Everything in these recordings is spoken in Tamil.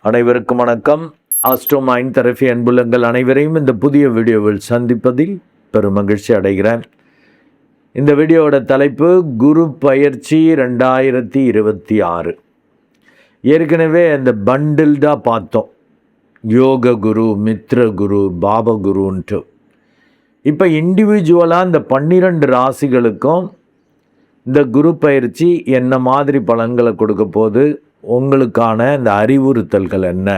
அனைவருக்கும் வணக்கம். ஆஸ்ட்ரோ மைண்ட் தெரபி அன்புள்ளங்கள் அனைவரையும் இந்த புதிய வீடியோவில் சந்திப்பதில் பெரும் மகிழ்ச்சி அடைகிறேன். இந்த வீடியோவோட தலைப்பு குரு பயிற்சி 2026. ஏற்கனவே அந்த பண்டில்டாக பார்த்தோம், யோக குரு, மித்ர குரு, பாப குருன்ட்டு. இப்போ இண்டிவிஜுவலாக இந்த 12 ராசிகளுக்கும் இந்த குரு பயிற்சி என்ன மாதிரி பலன்களை கொடுக்க போது, உங்களுக்கான இந்த அறிவுறுத்தல்கள் என்ன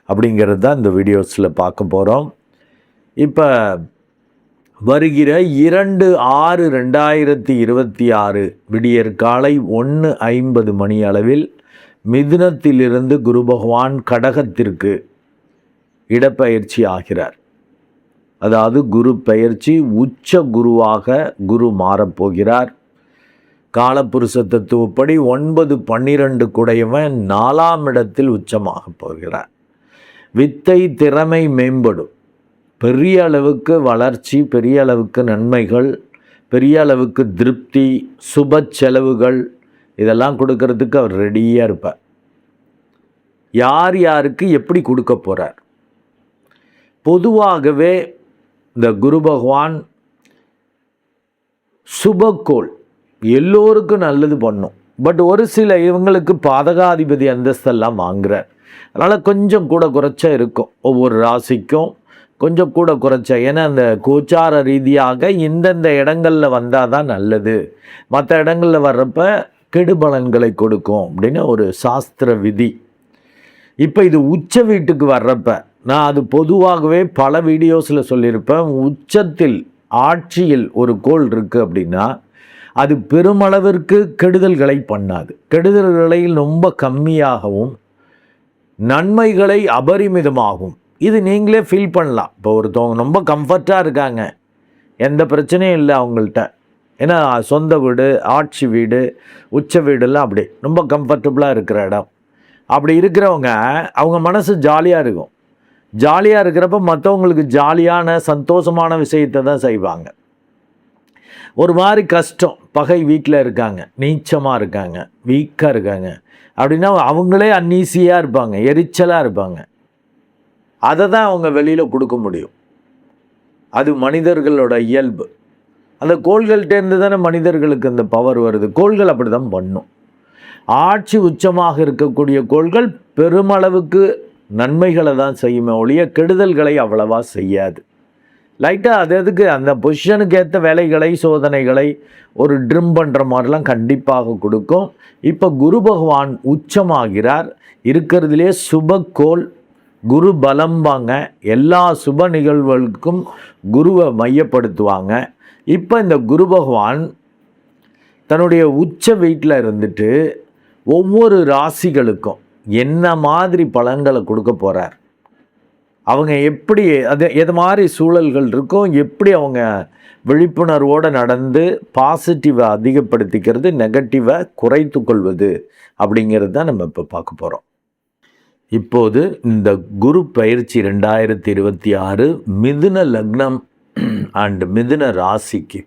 அப்படிங்கிறது தான் இந்த வீடியோஸில் பார்க்க போகிறோம். இப்போ வருகிற 2/6/2026 விடியற் காலை 1:50 மணி அளவில் மிதுனத்திலிருந்து குரு பகவான் கடகத்திற்கு இடப்பெயர்ச்சி ஆகிறார். அதாவது குரு பெயர்ச்சி உச்ச குருவாக குரு மாறப்போகிறார். காலப்புருஷ தத்துவப்படி 9-12 குடையவன் 4ஆம் இடத்தில் உச்சமாக போகிறார். வித்தை திறமை மேம்படும், பெரிய அளவுக்கு வளர்ச்சி, பெரிய அளவுக்கு நன்மைகள், பெரிய அளவுக்கு திருப்தி, சுப செலவுகள் இதெல்லாம் கொடுக்கறதுக்கு அவர் ரெடியாக இருப்பார். யார் யாருக்கு எப்படி கொடுக்க போகிறார்? பொதுவாகவே இந்த குரு பகவான் சுபக்கோள், எல்லோருக்கும் நல்லது பண்ணும். பட் ஒரு சில இவங்களுக்கு பாதகாதிபதி அந்தஸ்தெல்லாம் வாங்குறார். அதனால் கொஞ்சம் கூட குறைச்சா இருக்கும், ஒவ்வொரு ராசிக்கும் கொஞ்சம் கூட குறைச்சா. ஏன்னா அந்த கோச்சார ரீதியாக இந்தந்த இடங்களில் வந்தால் தான் நல்லது, மற்ற இடங்களில் வர்றப்ப கெடுபலன்களை கொடுக்கும் அப்படின்னு ஒரு சாஸ்திர விதி. இப்போ இது உச்ச வீட்டுக்கு வர்றப்ப நான் அது பொதுவாகவே பல வீடியோஸில் சொல்லியிருப்பேன். உச்சத்தில் ஆட்சியில் ஒரு கோள் இருக்குது அப்படின்னா அது பெருமளவிற்கு கெடுதல்களை பண்ணாது. கெடுதல்களை ரொம்ப கம்மியாகவும் நன்மைகளை அபரிமிதமாகும். இது நீங்களே ஃபீல் பண்ணலாம். இப்போ ஒருத்தவங்க ரொம்ப கம்ஃபர்ட்டாக இருக்காங்க, எந்த பிரச்சனையும் இல்லை அவங்கள்ட்ட, ஏன்னா சொந்த வீடு, ஆட்சி வீடு, உச்ச வீடெல்லாம் அப்படி ரொம்ப கம்ஃபர்டபுளாக இருக்கிற இடம். அப்படி இருக்கிறவங்க அவங்க மனசு ஜாலியாக இருக்கும். ஜாலியாக இருக்கிறப்ப மற்றவங்களுக்கு ஜாலியான சந்தோஷமான விஷயத்தை தான் செய்வாங்க. ஒரு மாதிரி கஷ்டம், பகை வீட்டில் இருக்காங்க, நீச்சமாக இருக்காங்க, வீக்காக இருக்காங்க அப்படின்னா அவங்களே அன்ஈஸியாக இருப்பாங்க, எரிச்சலாக இருப்பாங்க. அதை தான் அவங்க வெளியில் கொடுக்க முடியும். அது மனிதர்களோட இயல்பு. அந்த கோள்கள்கிட்டேருந்து தானே மனிதர்களுக்கு அந்த பவர் வருது. கோள்கள் அப்படி தான் பண்ணும். ஆட்சி உச்சமாக இருக்கக்கூடிய கோள்கள் பெருமளவுக்கு நன்மைகளை தான் செய்யுமே ஒழிய கெடுதல்களை அவ்வளவா செய்யாது. லைட்டாக அது அதுக்கு அந்த பொசிஷனுக்கு ஏற்ற வேலைகளை, சோதனைகளை ஒரு ட்ரிம் பண்ணுற மாதிரிலாம் கண்டிப்பாக கொடுக்கும். இப்போ குரு பகவான் உச்சமாகிறார். இருக்கிறதுலே சுபக்கோள் குரு பலம்பாங்க. எல்லா சுப நிகழ்வுகளுக்கும் குருவை மையப்படுத்துவாங்க. இப்போ இந்த குரு பகவான் தன்னுடைய உச்ச வீட்டில் இருந்துட்டு ஒவ்வொரு ராசிகளுக்கும் என்ன மாதிரி பலன்களை கொடுக்க போகிறார், அவங்க எப்படி எது மாதிரி சூழல்கள் இருக்கும், எப்படி அவங்க விழிப்புணர்வோடு நடந்து பாசிட்டிவை அதிகப்படுத்திக்கிறது, நெகட்டிவை குறைத்து கொள்வது அப்படிங்கிறது தான் நம்ம இப்போ பார்க்க போகிறோம். இப்போது இந்த குரு பயிற்சி 2026 மிதுன லக்னம் அண்ட் மிதுன ராசிக்கு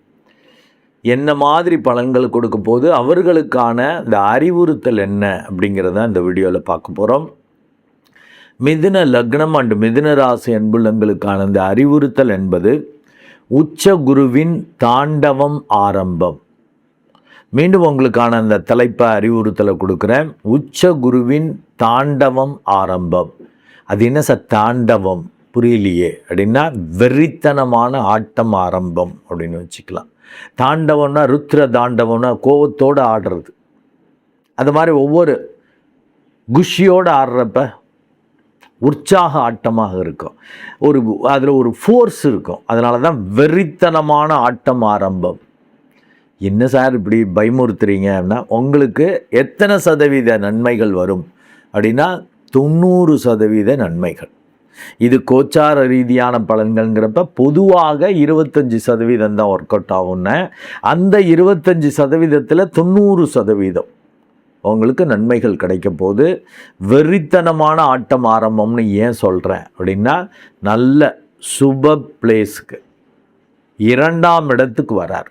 என்ன மாதிரி பலன்கள் கொடுக்க போது, அவர்களுக்கான இந்த அறிவுறுத்தல் என்ன அப்படிங்கிறத இந்த வீடியோவில் பார்க்க போகிறோம். மிதுன லக்னம் அண்டு மிதுன ராசி அன்புள்ளங்களுக்கான இந்த அறிவுறுத்தல் என்பது உச்ச குருவின் தாண்டவம் ஆரம்பம். மீண்டும் உங்களுக்கான அந்த தலைப்பை அறிவுறுத்தலை கொடுக்குறேன். உச்ச குருவின் தாண்டவம் ஆரம்பம். அது என்ன சார் தாண்டவம், புரியலையே அப்படின்னா வெறித்தனமான ஆட்டம் ஆரம்பம் அப்படின்னு வச்சுக்கலாம். தாண்டவம்னா ருத்ர தாண்டவம்னா கோவத்தோடு ஆடுறது. அது மாதிரி ஒவ்வொரு குஷியோடு ஆடுறப்ப உற்சாக ஆட்டமாக இருக்கும், அதில் ஒரு ஃபோர்ஸ் இருக்கும். அதனால தான் வெறித்தனமான ஆட்டம் ஆரம்பம். என்ன சார் இப்படி பயமுறுத்துறீங்க அப்படின்னா, உங்களுக்கு எத்தனை சதவீத நன்மைகள் வரும் அப்படின்னா 90% நன்மைகள். இது கோச்சார ரீதியான பலன்கள்ங்கிறப்ப பொதுவாக 25% தான் ஒர்க் அவுட் ஆகும்னு. அந்த 25%ல் 90% உங்களுக்கு நன்மைகள் கிடைக்க போது. வெறித்தனமான ஆட்டம் ஆரம்பம்னு ஏன் சொல்கிறேன் அப்படின்னா, நல்ல சுப பிளேஸுக்கு 2ஆம் இடத்துக்கு வரார்.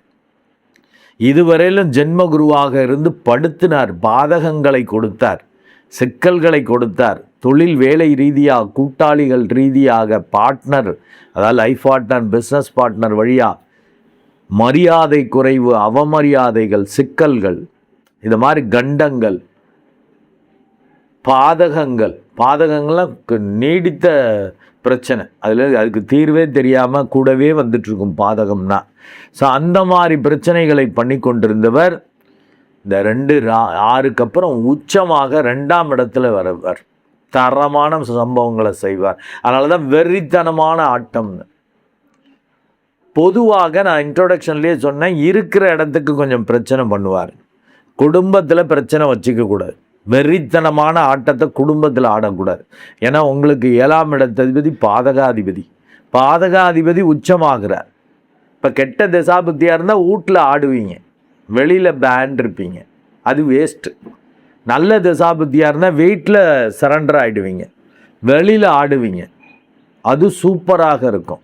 இதுவரையிலும் ஜென்ம குருவாக இருந்து படுத்தினார், பாதகங்களை கொடுத்தார், சிக்கல்களை கொடுத்தார், தொழில் வேலை ரீதியாக, கூட்டாளிகள் ரீதியாக, பார்ட்னர், அதாவது லைஃப் பார்ட்னர், பிஸ்னஸ் பார்ட்னர் வழியாக மரியாதை குறைவு, அவமரியாதைகள், சிக்கல்கள், இது மாதிரி கண்டங்கள், பாதகங்கள்லாம் நீடித்த பிரச்சனை. அதுக்கு தீர்வே தெரியாமல் கூடவே வந்துட்டுருக்கும் பாதகம்னா. ஸோ அந்த மாதிரி பிரச்சனைகளை பண்ணி கொண்டிருந்தவர் இந்த 2-6க்கு அப்புறம் உச்சமாக 2ஆம் இடத்துல வரவர். தரமான சம்பவங்களை செய்வார். அதனால தான் வெறித்தனமான ஆட்டம்னு. பொதுவாக நான் இன்ட்ரோடக்ஷன்லேயே சொன்னேன், இருக்கிற இடத்துக்கு கொஞ்சம் பிரச்சனை பண்ணுவார். குடும்பத்தில் பிரச்சனை வச்சுக்கக்கூடாது. வெறித்தனமான ஆட்டத்தை குடும்பத்தில் ஆடக்கூடாது. ஏன்னா உங்களுக்கு 7ஆம் இடத்ததிபதி பாதகாதிபதி உச்சமாகிறார். இப்போ கெட்ட தசாபுத்தியாக இருந்தால் வீட்டில் ஆடுவீங்க, வெளியில் பேண்ட் இருப்பீங்க, அது வேஸ்ட்டு. நல்ல தசாபுத்தியாக இருந்தால் வீட்டில் சரண்டர் ஆகிடுவீங்க, வெளியில் ஆடுவீங்க, அது சூப்பராக இருக்கும்.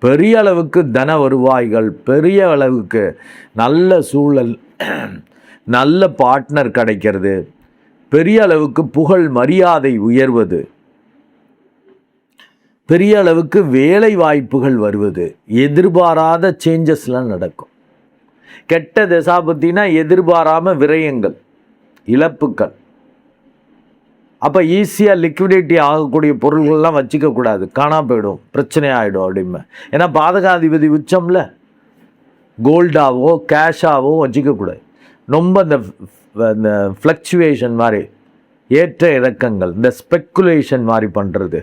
பெரிய அளவுக்கு தன வருவாய்கள், பெரிய அளவுக்கு நல்ல சூழல், நல்ல பார்ட்னர் கிடைக்கிறது, பெரிய அளவுக்கு புகழ் மரியாதை உயர்வது, பெரிய அளவுக்கு வேலை வாய்ப்புகள் வருவது, எதிர்பாராத சேஞ்சஸ்லாம் நடக்கும். கெட்ட தசாபுத்தினா எதிர்பாராமல் விரயங்கள், இழப்புக்கள். அப்போ ஈஸியாக லிக்விடிட்டி ஆகக்கூடிய பொருள்கள்லாம் வச்சுக்கக்கூடாது, காணா போயிடும், பிரச்சனை ஆகிடும் அப்படிமே. ஏன்னா பாதகாதிபதி உச்சம்ல, கோல்டாவோ கேஷாவோ வச்சுக்கக்கூடாது. ரொம்ப இந்த ஃப்ளக்சுவேஷன் மாதிரி, ஏற்ற இறக்கங்கள், இந்த ஸ்பெக்குலேஷன் மாதிரி பண்ணுறது,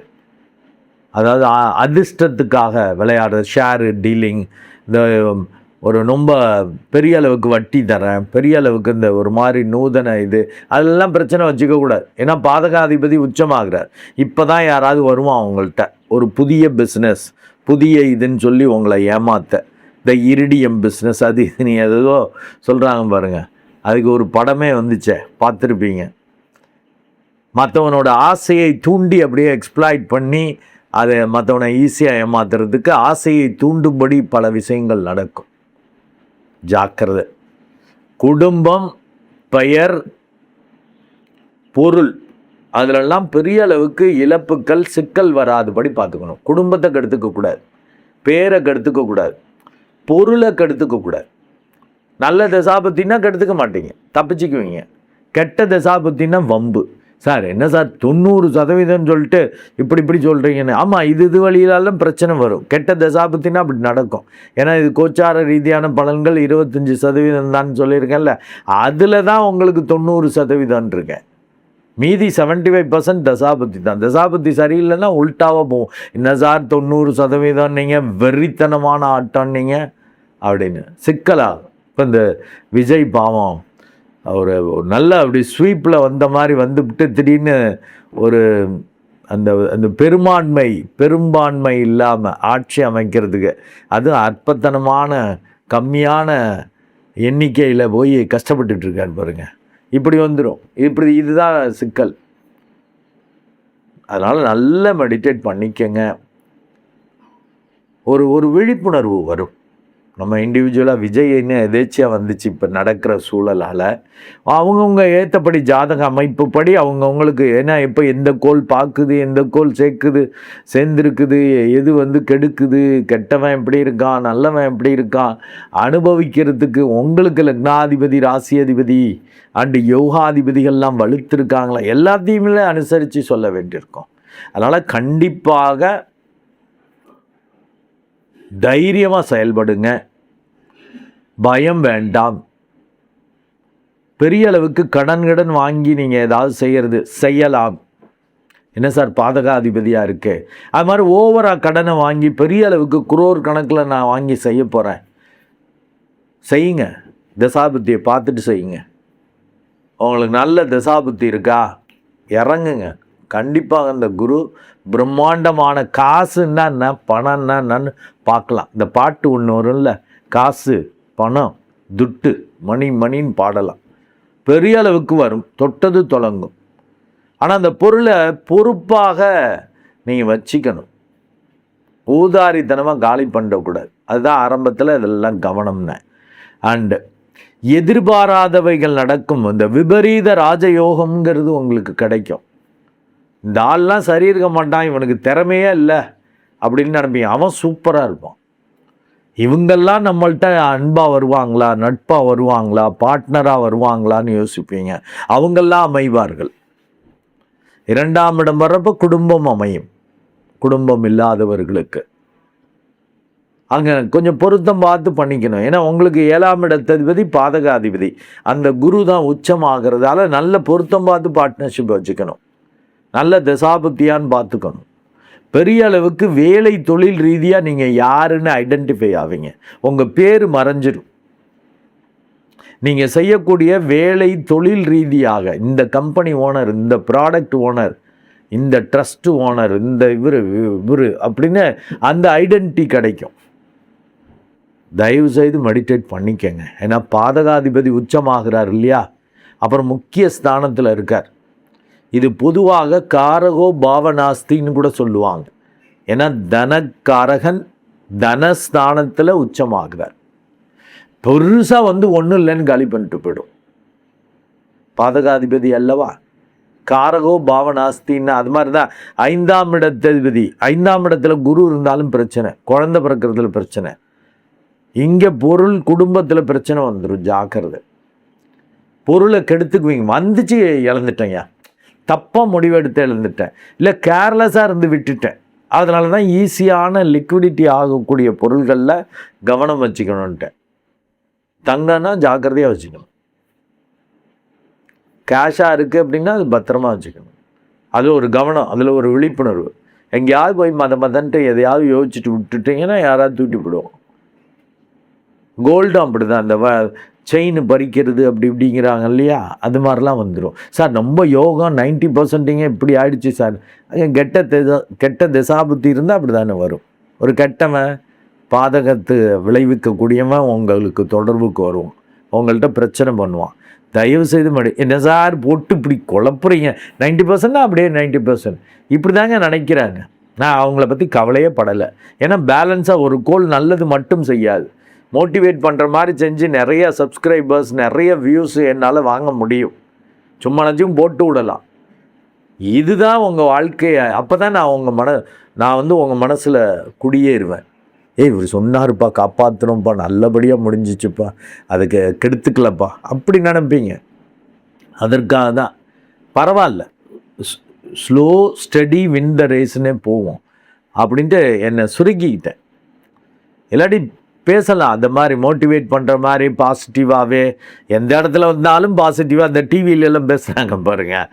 அதாவது அதிர்ஷ்டத்துக்காக விளையாடுறது, ஷேரு டீலிங், இந்த ஒரு ரொம்ப பெரிய அளவுக்கு வட்டி தரேன், பெரிய அளவுக்கு இந்த ஒரு மாதிரி நூதன அதெல்லாம் பிரச்சனை வச்சுக்கக்கூடாது. ஏன்னா பாதகாதிபதி உச்சமாகிறார். இப்போ தான் யாராவது வருவான் அவங்கள்ட்ட ஒரு புதிய பிஸ்னஸ், புதிய இதுன்னு சொல்லி உங்களை ஏமாத்த, இந்த இரிடியம் பிஸ்னஸ், அது இது நீ எதோ சொல்கிறாங்க பாருங்கள். அதுக்கு ஒரு படமே வந்துச்சே, பார்த்துருப்பீங்க. மற்றவனோட ஆசையை தூண்டி அப்படியே எக்ஸ்ப்ளாய்ட் பண்ணி அதை மற்றவனை ஈஸியாக ஏமாத்துறதுக்கு ஆசையை தூண்டும்படி பல விஷயங்கள் நடக்கும். ஜாக்கிரதை. குடும்பம், பெயர், பொருள், அதிலெல்லாம் பெரிய அளவுக்கு இழப்புக்கள், சிக்கல் வராதுபடி பார்த்துக்கணும். குடும்பத்தை கெடுத்துக்கக்கூடாது, பேரை கெடுத்துக்கக்கூடாது, பொருளை கெடுத்துக்கக்கூடாது. நல்ல தசாபத்தின்னா கெடுத்துக்க மாட்டீங்க, தப்பிச்சுக்குவீங்க. கெட்ட தசாபத்தின்னா வம்பு. சார் என்ன சார் 90% சொல்லிட்டு இப்படி சொல்கிறீங்கன்னு. ஆமாம், இது வழியிலாலும் பிரச்சனை வரும். கெட்ட தசாபத்தினா அப்படி நடக்கும். ஏன்னா இது கோச்சார ரீதியான பலன்கள் 25% தான் சொல்லியிருக்கேன்ல, அதில் தான் உங்களுக்கு 90% இருக்கேன். மீதி 75% தசாபத்தி தான். தசாபத்தி சரியில்லைன்னா உல்ட்டாவாக போகும். என்ன சார் 90% நீங்கள் வெறித்தனமான ஆட்டம் நீங்கள் அப்படின்னு சிக்கலாகும். இப்போ இந்த விஜய் பாவம் ஒரு நல்ல அப்படி ஸ்வீப்பில் வந்த மாதிரி வந்துவிட்டு திடீர்னு ஒரு அந்த பெரும்பான்மை இல்லாமல் ஆட்சி அமைக்கிறதுக்கு, அதுவும் அற்பத்தனமான கம்மியான எண்ணிக்கையில் போய் கஷ்டப்பட்டுருக்கார் பாருங்க. இப்படி வந்துடும். இதுதான் சிக்கல். அதனால் நல்லா மெடிடேட் பண்ணிக்கங்க. ஒரு விழிப்புணர்வு வரும். நம்ம இண்டிவிஜுவலாக விஜய்னு எதேச்சியாக வந்துச்சு இப்போ நடக்கிற சூழலால். அவங்கவுங்க ஏற்றபடி ஜாதக அமைப்புப்படி அவங்கவுங்களுக்கு, ஏன்னா இப்போ எந்த கோள் பார்க்குது, எந்த கோள் சேர்ந்துருக்குது, எது கெடுக்குது, கெட்டவன் எப்படி இருக்கான், நல்லவன் எப்படி இருக்கான், அனுபவிக்கிறதுக்கு உங்களுக்கு லக்னாதிபதி, ராசி அதிபதி அண்டு யோகாதிபதிகள்லாம் வலுத்திருக்காங்களா, எல்லாத்தையுமே அனுசரித்து சொல்ல வேண்டியிருக்கோம். அதனால் கண்டிப்பாக தைரியமாக செயல்படுங்க, பயம் வேண்டாம். பெரிய அளவுக்கு கடன் வாங்கி நீங்கள் ஏதாவது செய்யலாம். என்ன சார் பாதகாதிபதியாக இருக்கு, அது மாதிரி ஓவராக கடனை வாங்கி பெரிய அளவுக்கு குரோர் கணக்கில் நான் வாங்கி செய்ய போகிறேன், செய்யுங்க. தசாபுத்தியை பார்த்துட்டு செய்யுங்க. உங்களுக்கு நல்ல தசாபுத்தி இருக்கா, இறங்குங்க. கண்டிப்பாக அந்த குரு பிரம்மாண்டமான காசுன்னா என்ன, பணம்னா என்னன்னு பார்க்கலாம். இந்த பாட்டு ஒன்று வரும்ல, காசு பணம் துட்டு மணின்னு பாடலாம். பெரிய அளவுக்கு வரும், தொட்டது தொடங்கும். ஆனால் அந்த பொருளை பொறுப்பாக நீங்கள் வச்சிக்கணும். ஊதாரித்தனமாக காலி பண்ணக்கூடாது. அதுதான் ஆரம்பத்தில் இதெல்லாம் கவனம்னு. அண்டு எதிர்பாராதவைகள் நடக்கும். இந்த விபரீத ராஜயோகம்ங்கிறது உங்களுக்கு கிடைக்கும். இந்த ஆள்லாம் சரி இருக்க மாட்டான், இவனுக்கு திறமையே இல்லை அப்படின்னு நினைப்பீங்க. அவன் சூப்பராக இருப்பான். இவங்கெல்லாம் நம்மள்கிட்ட அன்பாக வருவாங்களா, நட்பாக வருவாங்களா, பார்ட்னராக வருவாங்களான்னு யோசிப்பீங்க. அவங்கெல்லாம் அமைவார்கள். 2ஆம் இடம் வர்றப்போ குடும்பம் அமையும். குடும்பம் இல்லாதவர்களுக்கு அங்கே கொஞ்சம் பொருத்தம் பார்த்து பண்ணிக்கணும். ஏன்னா உங்களுக்கு 7ஆம் இடத்ததிபதி பாதகாதிபதி, அந்த குரு தான் உச்சமாகிறதால நல்ல பொருத்தம் பார்த்து பார்ட்னர்ஷிப் வச்சுக்கணும். நல்ல தசாபுத்தியான்னு பார்த்துக்கணும். பெரிய அளவுக்கு வேலை தொழில் ரீதியாக நீங்கள் யாருன்னு ஐடென்டிஃபை ஆவீங்க. உங்கள் பேர் மறைஞ்சிடும். நீங்கள் செய்யக்கூடிய வேலை தொழில் ரீதியாக இந்த கம்பெனி ஓனர், இந்த ப்ராடக்ட் ஓனர், இந்த ட்ரஸ்ட் ஓனர், இந்த இவர் அப்படின்னு அந்த ஐடென்டிட்டி கிடைக்கும். தயவு செய்து மெடிடேட் பண்ணிக்கங்க. ஏன்னா பாதகாதிபதி உச்சமாகிறார் இல்லையா, அப்புறம் முக்கிய ஸ்தானத்தில் இருக்கார். இது பொதுவாக காரகோ பாவனாஸ்தின்னு கூட சொல்லுவாங்க. ஏன்னா தனக்காரகன் தனஸ்தானத்தில் உச்சமாகிறார். பெருசாக ஒன்றும் இல்லைன்னு காலி பண்ணிட்டு போயிடும். பாதகாதிபதி அல்லவா, காரகோ பாவனாஸ்தின்னு அது மாதிரி தான். 5ஆம் இடத்ததிபதி, 5ஆம் இடத்துல குரு இருந்தாலும் பிரச்சனை, குழந்தை பிறக்கிறதுல பிரச்சனை, இங்கே பொருள் குடும்பத்தில் பிரச்சனை வந்துடும். ஜாக்கிரதை. பொருளை கெடுத்துக்குவீங்க. வந்துச்சு இழந்துட்டேங்க, தப்பாக முடிவெடுத்து இழந்துட்டேன், இல்லை கேர்லெஸ்ஸாக இருந்து விட்டுட்டேன். அதனால தான் ஈஸியான லிக்விடிட்டி ஆகக்கூடிய பொருள்களில் கவனம் வச்சுக்கணுன்ட்டேன். தங்கன்னா ஜாக்கிரதையாக வச்சுக்கணும். கேஷாக இருக்குது அப்படின்னா அது பத்திரமா வச்சுக்கணும். அதில் ஒரு கவனம், அதில் ஒரு விழிப்புணர்வு. எங்கேயாவது போய் மதன்ட்டு எதையாவது யோசிச்சுட்டு விட்டுட்டிங்கன்னா யாராவது தூட்டி போடுவோம். கோல்டும் அப்படி தான், அந்த செயின் பறிக்கிறது அப்படி இப்படிங்கிறாங்க இல்லையா, அது மாதிரிலாம் வந்துடும். சார் ரொம்ப யோகம் 90% இப்படி ஆயிடுச்சு சார். கெட்ட திசாபுத்தி இருந்தால் அப்படி தானே வரும். ஒரு கெட்டவன் பாதகத்து விளைவிக்கக்கூடியவன் உங்களுக்கு தொடர்புக்கு வருவான், உங்கள்கிட்ட பிரச்சனை பண்ணுவான். தயவு செய்து என்ன சார் போட்டு இப்படி குழப்புறீங்க, 90% அப்படியே 90% இப்படி தாங்க நினைக்கிறாங்க. நான் அவங்கள பற்றி கவலையே படலை. ஏன்னா பேலன்ஸாக ஒரு கோல் நல்லது மட்டும் செய்யாது, மோட்டிவேட் பண்ணுற மாதிரி செஞ்சு நிறைய சப்ஸ்கிரைபர்ஸ், நிறைய வியூஸ் என்னால் வாங்க முடியும். சும்மா நினச்சும் போட்டு விடலாம். இதுதான் உங்கள் வாழ்க்கையை. அப்போ தான் நான் உங்கள் மனசில் குடியேறுவேன். இவர் சொன்னாருப்பா, காப்பாற்றணும்ப்பா, நல்லபடியாக முடிஞ்சிச்சுப்பா, அதுக்கு கெடுத்துக்கலப்பா அப்படி நினைப்பீங்க. அதற்காக தான் பரவாயில்ல, ஸ்லோ ஸ்டடி வின் த ரேஸ்னே போவோம் அப்படின்ட்டு என்னை சுருக்கிக்கிட்டேன். இல்லாட்டி பேசலாம் அந்த மாதிரி மோட்டிவேட் பண்ணுற மாதிரி பாசிட்டிவாகவே. எந்த இடத்துல வந்தாலும் பாசிட்டிவாக, அந்த டிவியிலெல்லாம் பேசுகிறாங்க பாருங்கள்,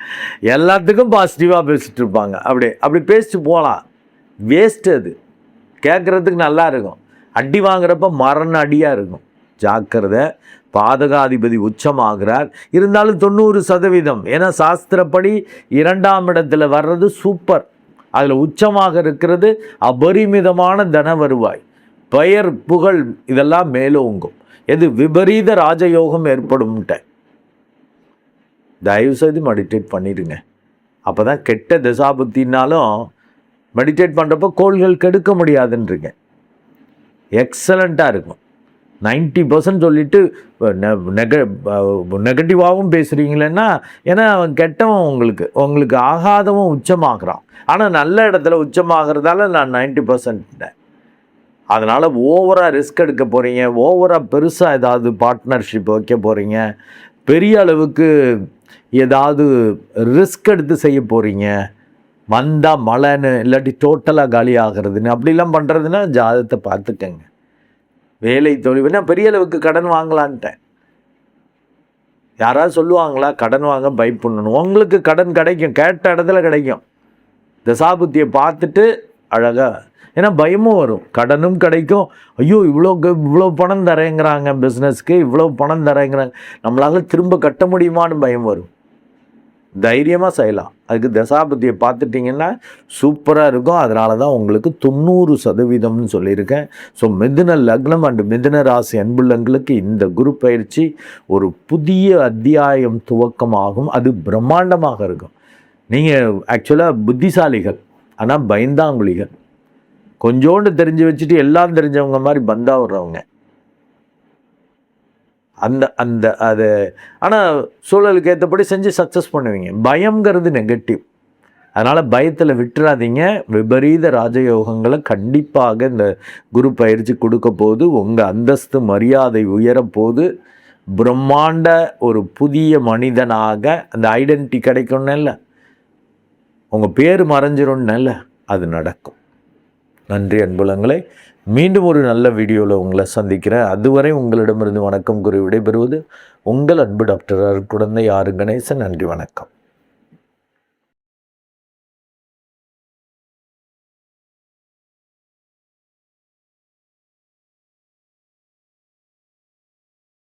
எல்லாத்துக்கும் பாசிட்டிவாக பேசிகிட்டு இருப்பாங்க. அப்படி பேசிட்டு போகலாம். வேஸ்ட்டு. அது கேட்குறதுக்கு நல்லா இருக்கும், அடி வாங்குறப்ப மரண அடியாக இருக்கும். ஜாக்கிரதை. பாதகாதிபதி உச்சமாகிறார். இருந்தாலும் 90%, ஏன்னா சாஸ்திரப்படி 2ஆம் இடத்துல வர்றது சூப்பர். அதில் உச்சமாக இருக்கிறது அபரிமிதமான தன வருவாய், பெயர் புகழ் இதெல்லாம் மேலோங்கும். எது விபரீத ராஜயோகம் ஏற்படும்ட்ட. தயவுசெய்து மெடிடேட் பண்ணிடுங்க. அப்போ தான் கெட்ட திசாபுத்தினாலும் மெடிடேட் பண்ணுறப்போ கோள்கள் கெடுக்க முடியாதுன்றீங்க. எக்ஸலண்ட்டாக இருக்கும். 90% சொல்லிவிட்டு நெகட்டிவாகவும் பேசுகிறீங்களேன்னா, ஏன்னா அவன் கெட்டவன் உங்களுக்கு ஆகாதவன் உச்சமாகறான். ஆனால் நல்ல இடத்துல உச்சமாகறதால நான் 90%. அதனால் ஓவராக ரிஸ்க் எடுக்க போகிறீங்க, ஓவராக பெருசாக ஏதாவது பார்ட்னர்ஷிப் வைக்க போகிறீங்க, பெரிய அளவுக்கு ஏதாவது ரிஸ்க் எடுத்து செய்ய போகிறீங்க, வந்தால் மழைன்னு இல்லாட்டி டோட்டலாக காலி ஆகிறதுன்னு அப்படிலாம் பண்ணுறதுன்னா ஜாதகத்தை பார்த்துக்கங்க. வேலை தொழில்னா பெரிய அளவுக்கு கடன் வாங்கலான்ட்டேன். யாராவது சொல்லுவாங்களா கடன் வாங்க பயப்படணும்? உங்களுக்கு கடன் கிடைக்கும், கேட்ட இடத்துல கிடைக்கும். தசாபுத்தியை பார்த்துட்டு அழகாக, ஏன்னா பயமும் வரும், கடனும் கிடைக்கும். ஐயோ இவ்வளோ பணம் தரேங்கிறாங்க, பிஸ்னஸ்க்கு இவ்வளோ பணம் தரேங்கிறாங்க, நம்மளால் திரும்ப கட்ட முடியுமான்னு பயம் வரும். தைரியமாக செய்யலாம். அதுக்கு தசாபதியை பார்த்துட்டிங்கன்னா சூப்பராக இருக்கும். அதனால தான் உங்களுக்கு 90% சொல்லியிருக்கேன். ஸோ மிதுன லக்னம் அண்டு மிதுன ராசி அன்புள்ளங்களுக்கு இந்த குரு பயிற்சி ஒரு புதிய அத்தியாயம் துவக்கமாகும். அது பிரம்மாண்டமாக இருக்கும். நீங்கள் ஆக்சுவலாக புத்திசாலிகள், ஆனால் பயந்தாங்குழிகள். கொஞ்சோண்டு தெரிஞ்சு வச்சுட்டு எல்லாம் தெரிஞ்சவங்க மாதிரி பந்தா விடுறவங்க. அது ஆனால் சூழலுக்கு ஏற்றபடி செஞ்சு சக்ஸஸ் பண்ணுவீங்க. பயங்கிறது நெகட்டிவ். அதனால் பயத்தில் விட்டுறாதீங்க. விபரீத ராஜயோகங்களை கண்டிப்பாக இந்த குரு பயிற்சி கொடுக்க போது உங்கள் அந்தஸ்து மரியாதை உயரப்போது பிரம்மாண்ட ஒரு புதிய மனிதனாக அந்த ஐடென்டிட்டி கிடைக்கும்னு, உங்கள் பேர் மறைஞ்சிரும்னு அது நடக்கும். நன்றி அன்புலங்களே. மீண்டும் ஒரு நல்ல வீடியோவில் உங்களை சந்திக்கிறேன். அதுவரை உங்களிடமிருந்து வணக்கம் கூறி விடைபெறுவது உங்கள் அன்பு டாக்டர் அருட்குழந்தை ஆர். கணேசன். நன்றி, வணக்கம்.